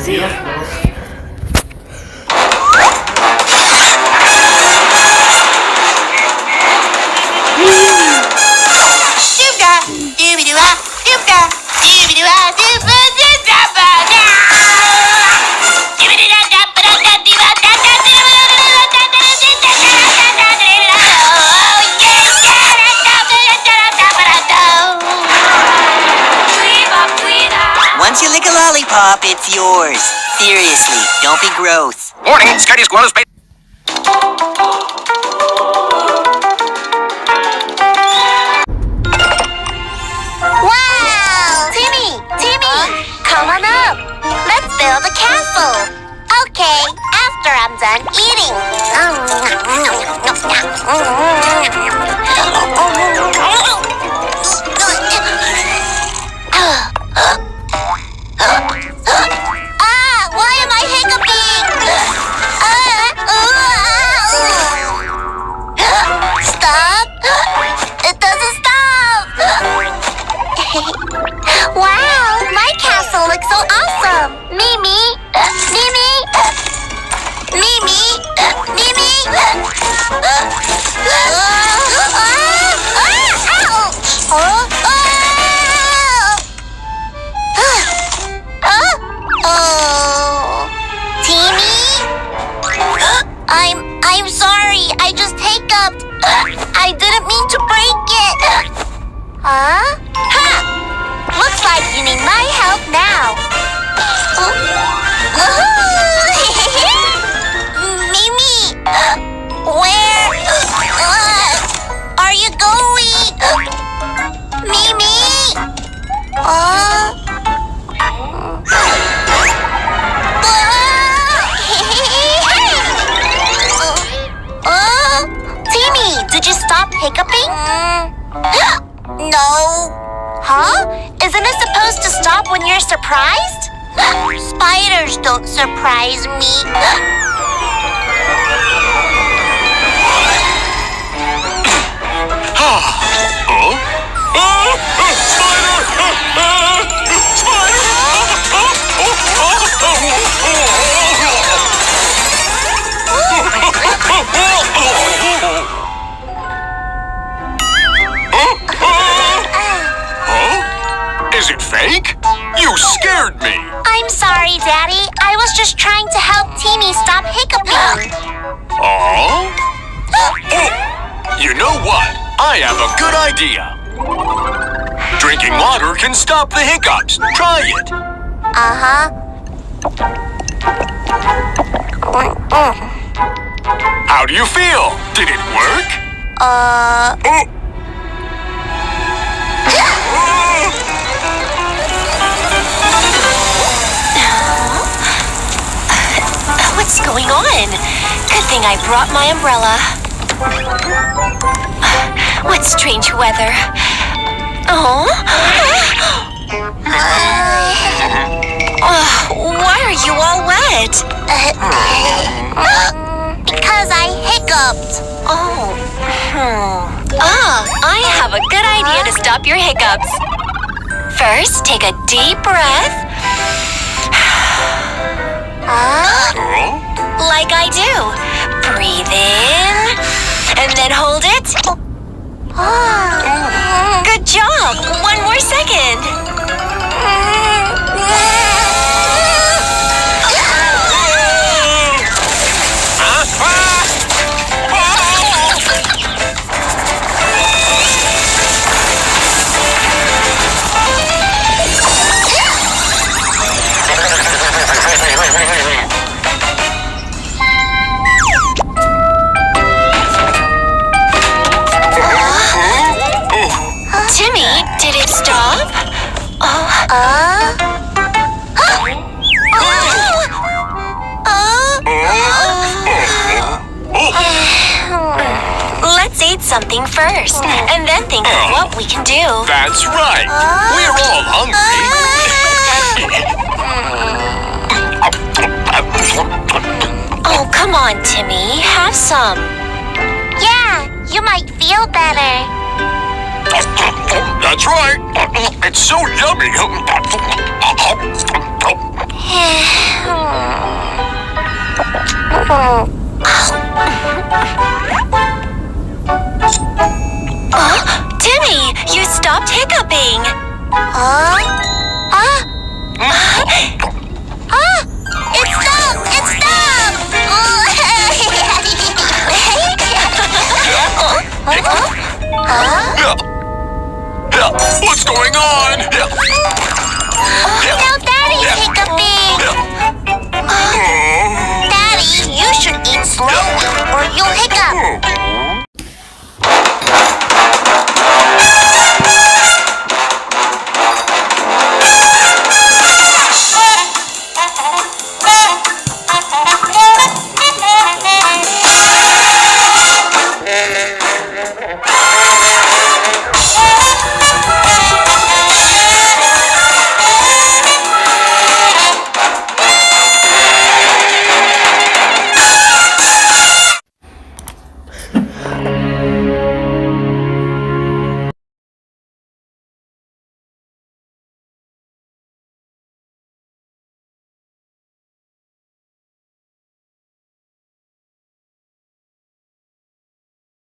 sí. Once you lick a lollipop, it's yours. Seriously, don't be gross. Warning, Scotty Squirrel's bait. Wow! Timmy! Come on up. Let's build a castle. Okay, after I'm done eating. Why am I hiccuping? Stop! It doesn't stop! Wow, my castle looks so awesome! Mimi! I'm sorry, I just hiccuped. I didn't mean to break it. Huh? Looks like you need my help now. Mimi, where are you going? Mimi? Timmy, did you stop hiccuping? No. Huh? Isn't it supposed to stop when you're surprised? Spiders don't surprise me. Is it fake? You scared me. I'm sorry, Daddy. I was just trying to help Timmy stop hiccuping. Oh? You know what? I have a good idea. Drinking water can stop the hiccups. Try it. How do you feel? Did it work? What's going on? Good thing I brought my umbrella. What strange weather. Why are you all wet? Because I hiccuped. I have a good idea to stop your hiccups. First, take a deep breath. Like I do. Breathe in, and then hold it. Good job. One more second. Timmy, did it stop? Let's eat something first, and then think of what we can do. That's right. We're all hungry. Oh, come on, Timmy. Have some. Yeah, you might feel better. That's right. It's so yummy. Timmy, you stopped hiccuping. It stopped! It stopped! What's going on? Now Daddy's hiccuping! Daddy, you should eat slowly or you'll hiccup.